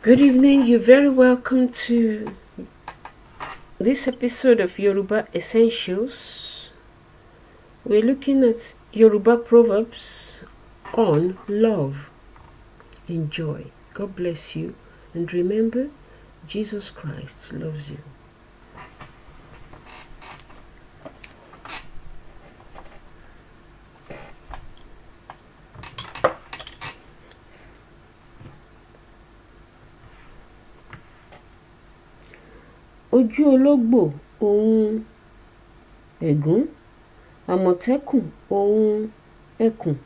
Good evening, you're very welcome to this episode of Yoruba Essentials. We're looking at Yoruba Proverbs on love and joy. God bless you, and remember, Jesus Christ loves you. Ojú ológbò ohun ẹ̀gún, àmọ̀tẹ́kùn ohun ẹkùn,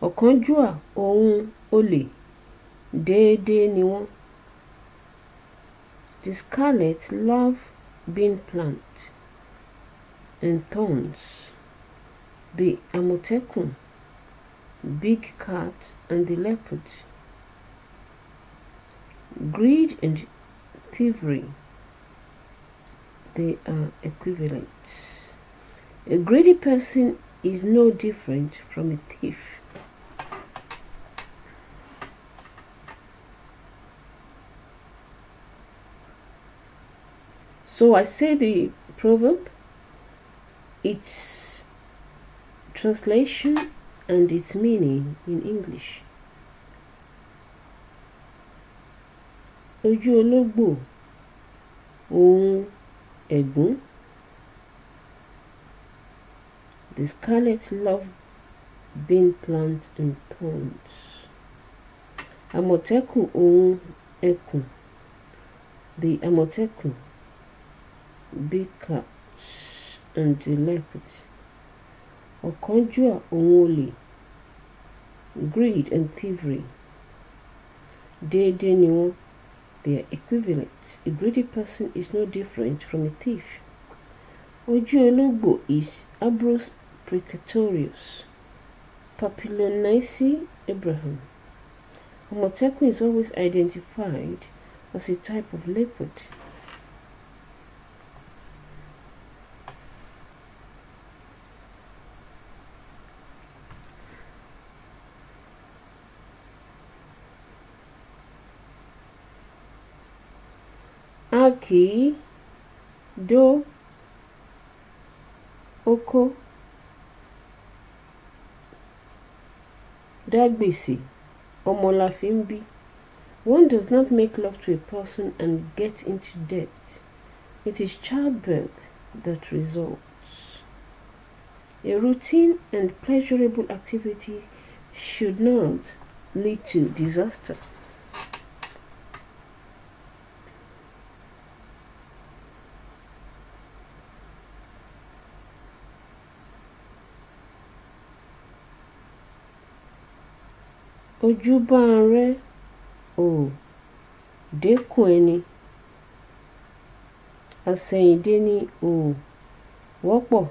ọ̀kánjúà ohun olè, déédéé ni wọ́n. The scarlet love bean plant and thorns, the àmọ̀tẹ́kùn, big cat and the leopard, greed and thievery, they are equivalent. A greedy person is no different from a thief. So I say the proverb, its translation and its meaning in English. Ojú ológbò ohun ẹ̀gún, the scarlet love bean plant and thorns. Àmọ̀tẹ́kùn ohun ẹkùn, the àmọ̀tẹ́kùn, big cat and the leopard. Ọ̀kánjúà ohun olè, greed and thievery. Déédéé ni wọ́n, they are equivalent. A greedy person is no different from a thief. Ojú ológbò is Abrus precatorius, Papilloniaceae Abraham. Àmọ̀tẹ́kùn is always identified as a type of leopard. A kìí dó oko dá gbèsè, ọmọ la fi ń bí. One does not make love to a person and get into debt. It is childbirth that results. A routine and pleasurable activity should not lead to disaster. Ojú bá ń rẹ́ ò dékun ẹni, àsẹ̀yìndé ni ò wọ́pọ̀,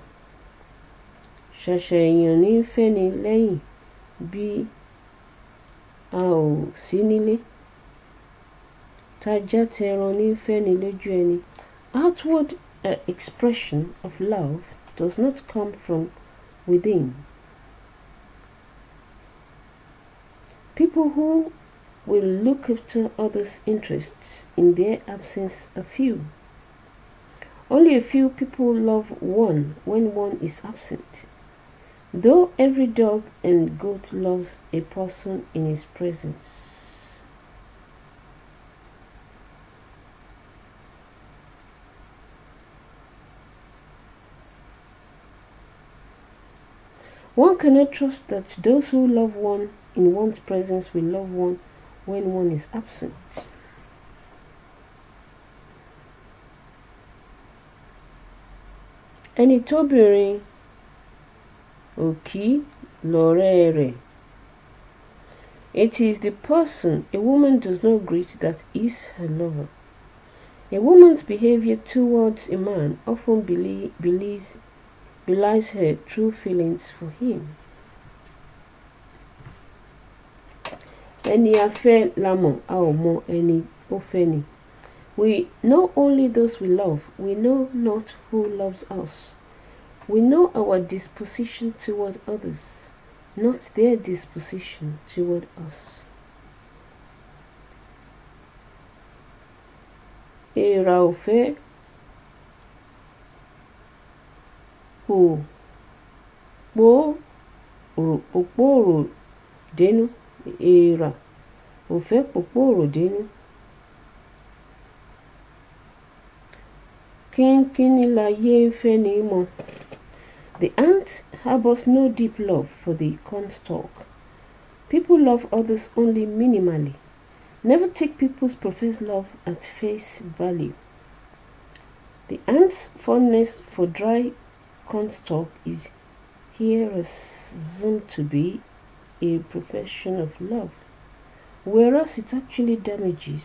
ṣàṣà èèyàn ní ń fẹ́ni lẹ́yìn bí a ò sí nílé, tajá tẹran ní ń fẹ́ni lójú ẹni. Outward expression of love does not come from within. People who will look after others' interests in their absence are few. Only a few people love one when one is absent, though every dog and goat loves a person in his presence. One cannot trust that those who love one in one's presence will love one when one is absent. Ẹni tóbìnrin ò kí lọ̀rẹ́ rẹ̀. It is the person a woman does not greet that is her lover. A woman's behavior towards a man often belies her true feelings for him. Ẹni a fẹ́ la mọ̀, a ò mọ ẹni ó fẹ́ ni. We know only those we love. We know not who loves us. We know our disposition toward others, not their disposition toward us. èèrà ò fẹ́ pòpòrò dénú. Èèrà ò fẹ́ pòpòrò dénú. Kínkínní láyé ń fẹ́ ní mọ̀. The ant harbors no deep love for the cornstalk. People love others only minimally. Never take people's professed love at face value. The ant's fondness for dry cornstalk is here assumed to be a profession of love, whereas it actually damages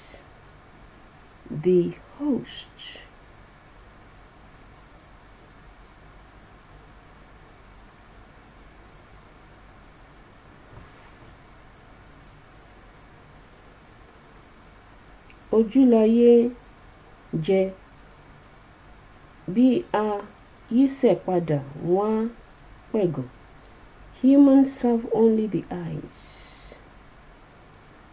the host. Ojúláyé jẹ bí a yíṣẹ́ padà wọ́n á pẹ̀gàn. Humans serve only the eyes.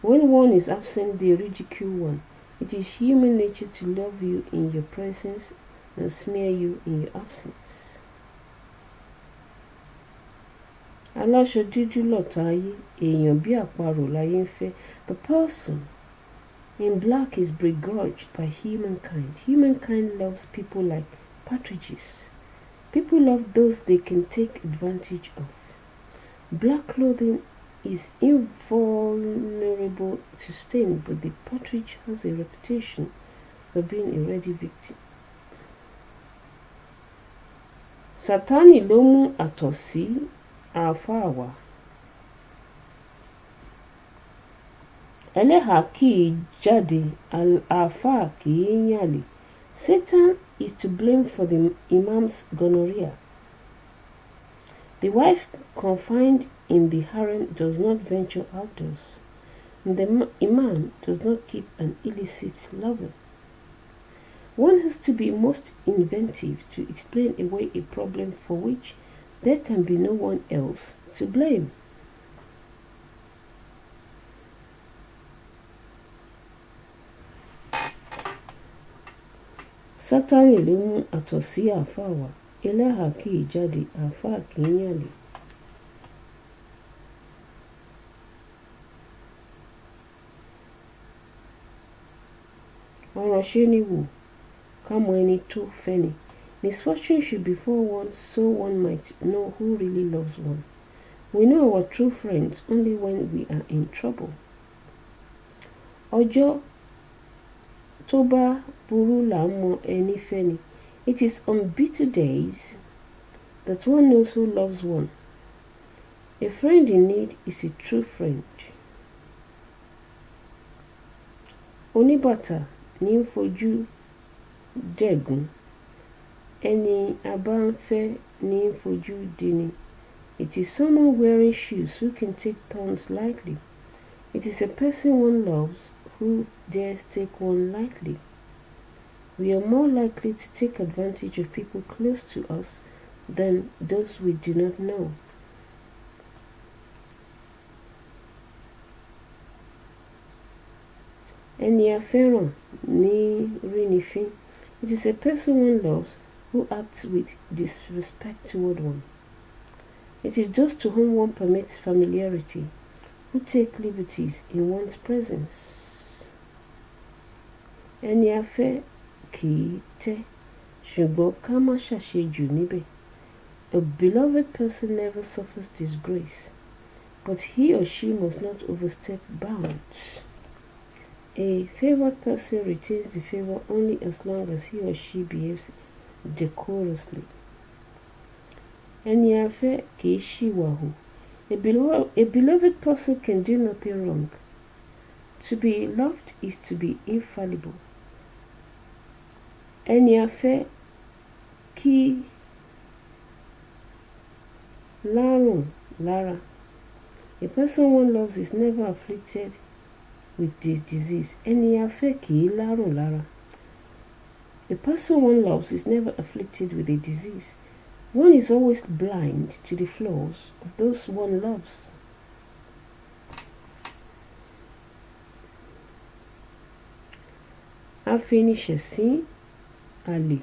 When one is absent, they ridicule one. It is human nature to love you in your presence and smear you in your absence. Aláṣọ dúdú lọ̀tá ayé, èèyàn bí àparò láyé ń fẹ́. The person in black is begrudged by humankind. Humankind loves people like partridges. People love those they can take advantage of. Black clothing is invulnerable to stain, but the partridge has a reputation for being a ready victim. Sátánì ló mú àtọ̀sí àáfàá wá. Ẹlẹ́hà kì í jáde, àáfàá kì í yànlè. Satan is to blame for the imam's gonorrhea. The wife confined in the harem does not venture outdoors, and the imam does not keep an illicit lover. One has to be most inventive to explain away a problem for which there can be no one else to blame. Sátánì ló mú àtọ̀sí àáfàá wá. Ẹlẹ́hà kì í jáde, àáfàá kì í yànlè. Ọ̀ràn ṣe ni wò, ká mọ ẹni tó fẹ́ni. Misfortune should befall one so one might know who really loves one. We know our true friends only when we are in trouble. Ọjọ́ tó bá burú là ń mọ ẹni fẹ́ni. It is on bitter days that one knows who loves one. A friend in need is a true friend. Oníbàtà ní ń fojú dẹ̀gún. Ẹni a bá ń fẹ́ ní ń fojú dini. It is someone wearing shoes who can take thorns lightly. It is a person one loves who dares take one lightly. We are more likely to take advantage of people close to us than those we do not know. Ẹni a fẹ́ràn ní rí ni fín. It is a person one loves who acts with disrespect toward one. It is those to whom one permits familiarity, who take liberties in one's presence. Ẹni a fẹ́ kì í tẹ́, ṣùgbọ́n ká má ṣàṣejù níbẹ̀. A beloved person never suffers disgrace, but he or she must not overstep bounds. A favored person retains the favor only as long as he or she behaves decorously. Ẹni a fẹ́ kì í ṣìwà hù. A beloved person can do nothing wrong. To be loved is to be infallible. Ẹni a fẹ́ kì í lárùn lára. A person one loves is never afflicted with this disease. Ẹni a fẹ́ kì í lárùn lára. A person one loves is never afflicted with a disease. One is always blind to the flaws of those one loves. Afiniṣẹ̀sín àlè,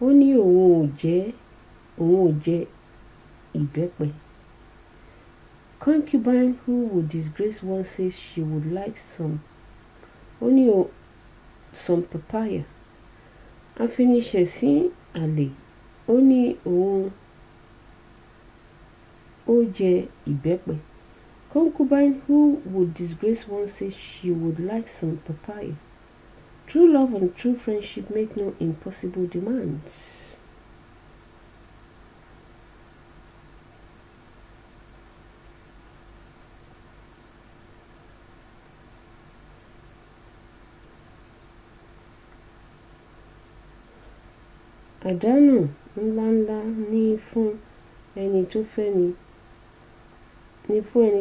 ó ní òun ò jẹ ìbẹ́pẹ. Concubine who would disgrace one says she would like some papaya. Afiniṣẹ̀sín àlè, ó ní òun ò jẹ ìbẹ́pẹ. Concubine who would disgrace one says she would like some papaya. True love and true friendship make no impossible demands. Àdánù ńláńlá ni fún ẹni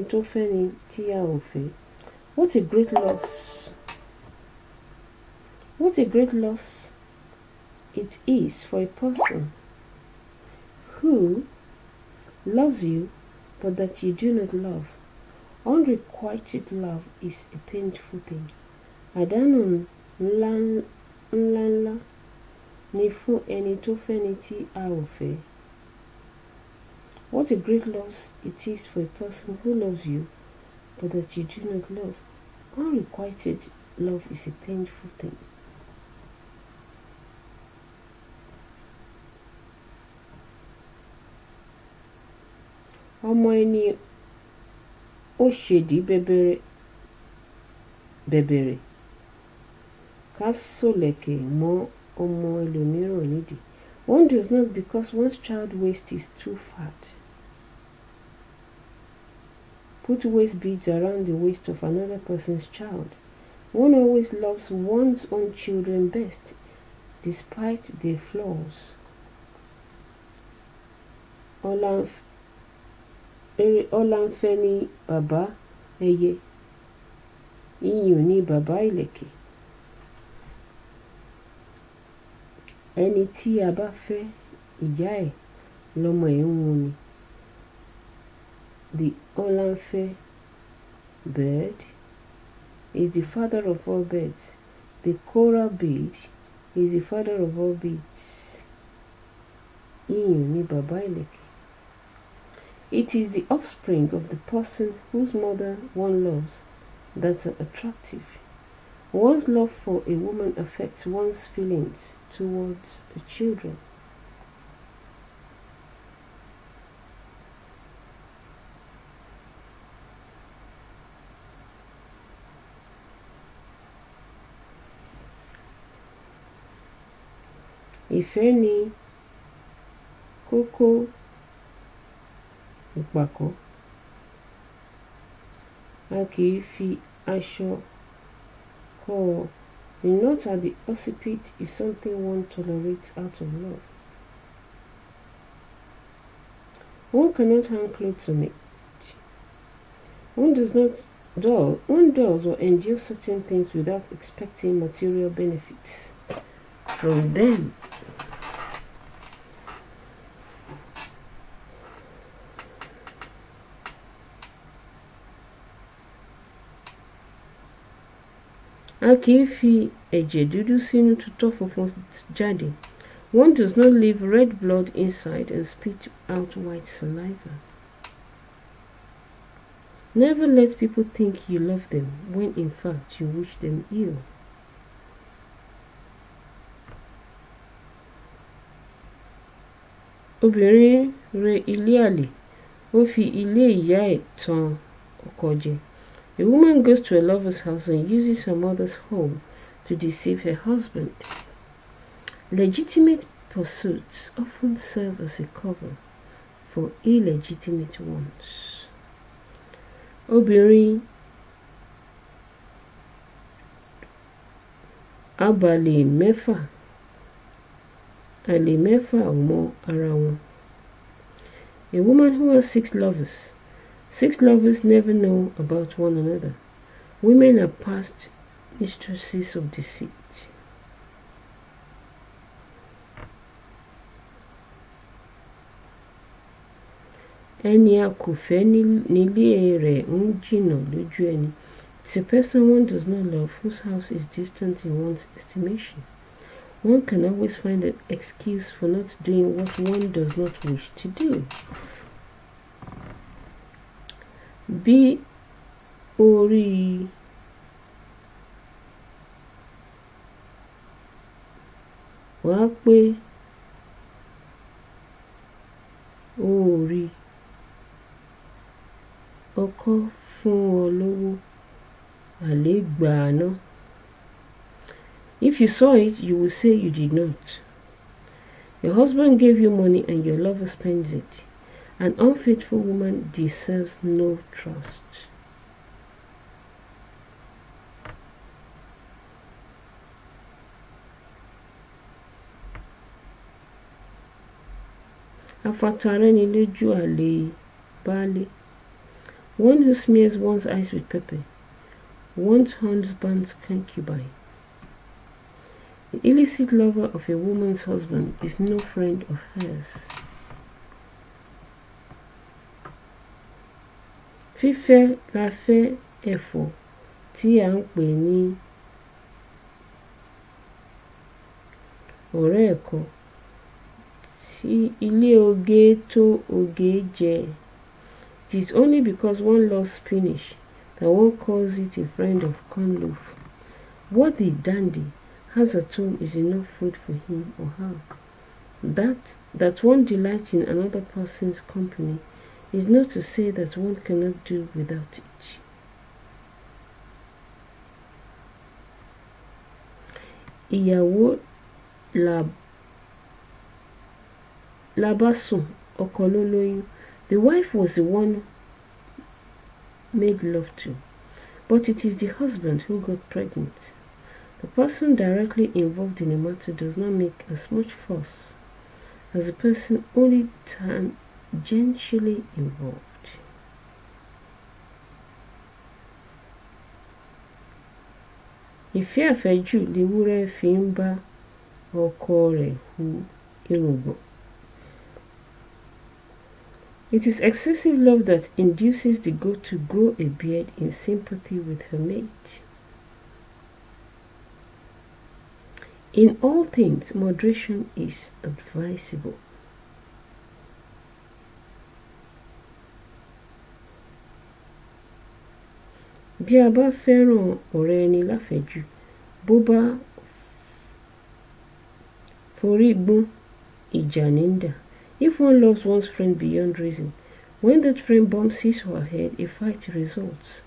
tó fẹ́ni tí a ò fẹ́. What a great loss! What a great loss it is for a person who loves you but that you do not love. Unrequited love is a painful thing. Àdánù ńláńlá ni fún ẹni tó fẹ́ni tí a ò fẹ́. What a great loss it is for a person who loves you but that you do not love. Unrequited love is a painful thing. Ọmọ ẹni ó ṣèdí bẹ̀bẹ̀rẹ̀ ká sólẹ̀kẹ̀ mọ́ ọmọ ẹlòmíràn nídìí. One does not because one's child waist is too fat put waist beads around the waist of another person's child. One always loves one's own children best, despite their flaws. Ọláńfẹ́ ni bàbá ẹyẹ, iyùn ni bàbá ìlẹ̀kẹ̀. Ẹni tí a bá fẹ́ ìyá ẹ̀ lọ́mọ ẹ̀ ń wun ni. The Ọláńfẹ́ bird is the father of all birds. The coral bead is the father of all beads. Iyùn ni bàbá ìlẹ̀kẹ̀. It is the offspring of the person whose mother one loves that are attractive. One's love for a woman affects one's feelings towards the children. Ìfẹ́ ni kókó ìpàkọ́. A kì í fi aṣọ kọ́ ọ. The knot at the occiput is something one tolerates out of love. One cannot hang clothes on it. One does or endures certain things without expecting material benefits from them. A kì í fi ẹ̀jẹ̀ dúdú sínú tutọ́ funfun jáde. One does not leave red blood inside and spit out white saliva. Never let people think you love them when in fact you wish them ill. Obìnrin rẹ ilé àlè, ó fi ilé ìyá ẹ̀ tan ọkọ jẹ. A woman goes to a lover's house and uses her mother's home to deceive her husband. Legitimate pursuits often serve as a cover for illegitimate ones. Obìnrin àlè mẹ́fà ò mọ ara wọn. A woman who has 6 lovers. 6 lovers never know about one another. Women are past mistresses of deceit. Ẹni a kò fẹ́ nílé rẹ̀ ń jìnnà lójú ẹni. It's a person one does not love, whose house is distant in one's estimation. One can always find an excuse for not doing what one does not wish to do. Bí orí wá pé orí ọkọ fún ọ lówó àlè gbà ná. If you saw it, you will say you did not. Your husband gave you money and your lover spends it. An unfaithful woman deserves no trust. Afatarẹ́ni lójú àlè baálé. One who smears one's eyes with pepper, one's husband's concubine. The illicit lover of a woman's husband is no friend of hers. Fífẹ́ la fẹ́ ẹ̀fọ́ tí à ń pè ní ọ̀rẹ́ ẹ̀kọ. Tí ilé oge tó oge jẹ. It is only because one loves spinach that one calls it a friend of corn loaf. What the dandy has at home is enough food for him or her. That one delights in another person's company is not to say that one cannot do without it. Ìyàwó la bá sùn, ọkọ ló lóyún. The wife was the one made love to, but it is the husband who got pregnant. The person directly involved in a matter does not make as much fuss as the person only tangentially involved. Ìfẹ́ àfẹ́jù lewúrẹ́ fi ń bá ọkọ rẹ̀ hu irùngbọ̀n. It is excessive love that induces the goat to grow a beard in sympathy with her mate. In all things, moderation is advisable. Bí a bá fẹ́ràn ọ̀rẹ́ ẹni láfẹ̀jù, bó bá forí gbọ́n, ìjà ní ń dà. If one loves one's friend beyond reason, when that friend bumps his or her head, a fight results.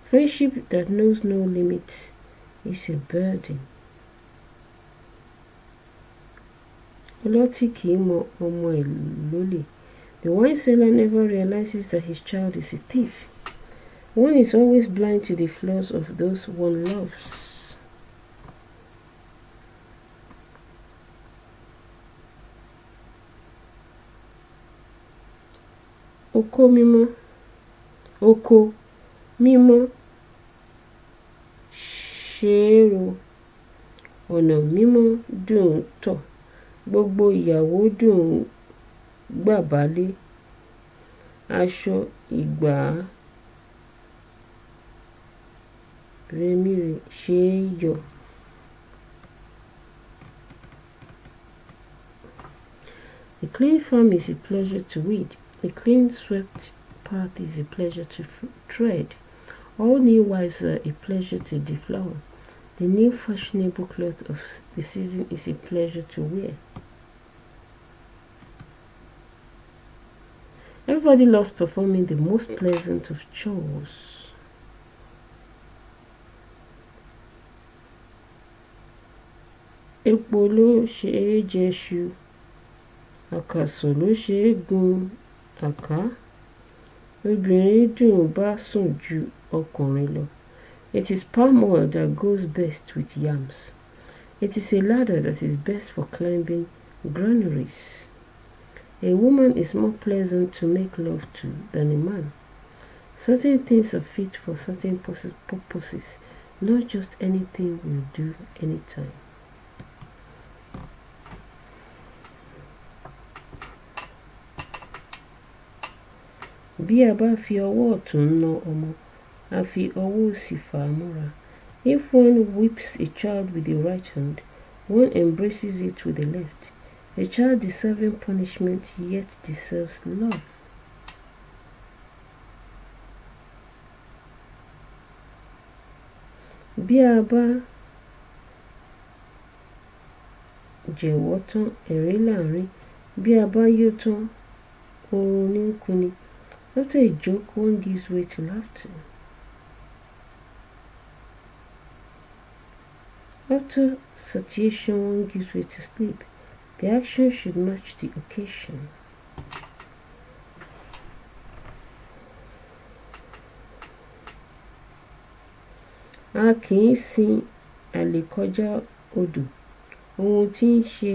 Friendship that knows no limits is a burden. Ọlọ́tí kìí mọ ọmọ ẹ̀ lólè. The wine seller never realizes that his child is a thief. One is always blind to the flaws of those one loves. Oko mímọ́ ṣeéro, ọ̀nà mímọ́ dùn tọ̀, gbogbo ìyàwó dùn gbàbálé, aṣọ ìgbà rẹmíre ṣeé yọ. A clean farm is a pleasure to weed. A clean swept path is a pleasure to tread. All new wives are a pleasure to deflower. The new fashionable cloth of the season is a pleasure to wear. Everybody loves performing the most pleasant of chores. Epo ló ṣe é jẹṣu, àkàsọ̀ ló ṣe é gun àká. Obìnrin dùn bá sùn ju ọkùnrin lọ. It is palm oil that goes best with yams. It is a ladder that is best for climbing granaries. A woman is more pleasant to make love to than a man. Certain things are fit for certain purposes, not just anything will do anytime. Bí a bá fi ọwọ́ ọ̀tún ná ọmọ, a fi ọwọ́ òsì fà á mọ́ra. If one whips a child with the right hand, one embraces it with the left. A child deserving punishment yet deserves love. Bí a bá jẹ̀wọ́ tán, ẹ̀rín láàrin. Bí a bá yó tán, oorun ní ń kuni. After a joke, one gives way to laughter. After satiation, one gives way to sleep. The action should match the occasion. A kì í sin àlè kọjá odò. Ohun tí ń ṣe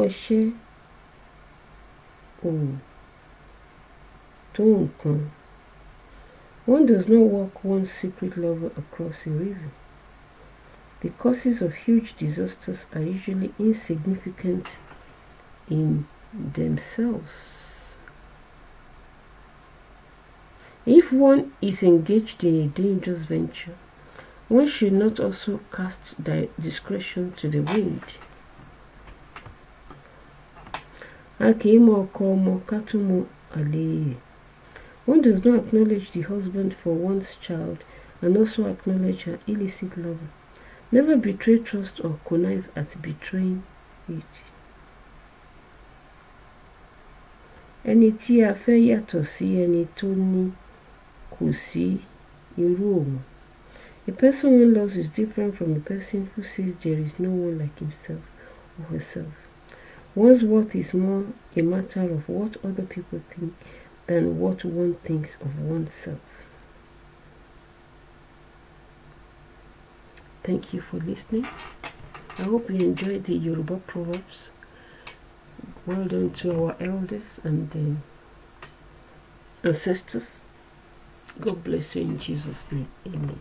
ọṣẹ́ òun tó nǹkan. One does not walk one's secret lover across a river. The causes of huge disasters are usually insignificant in themselves. If one is engaged in a dangerous venture, one should not also cast discretion to the wind. A kì í mọ ọkọ ọmọ ká tó mọ àlè. One does not acknowledge the husband for one's child and also acknowledge her illicit lover. Never betray trust or connive at betraying it. Ẹni tí a fẹ́ yàtọ̀ sí ẹni tó ní kò sí irú òun. A person one loves is different from a person who says there is no one like himself or herself. One's worth is more a matter of what other people think than what one thinks of oneself. Thank you for listening. I hope you enjoyed the Yoruba Proverbs. Well done to our elders and ancestors. God bless you in Jesus' name. Amen.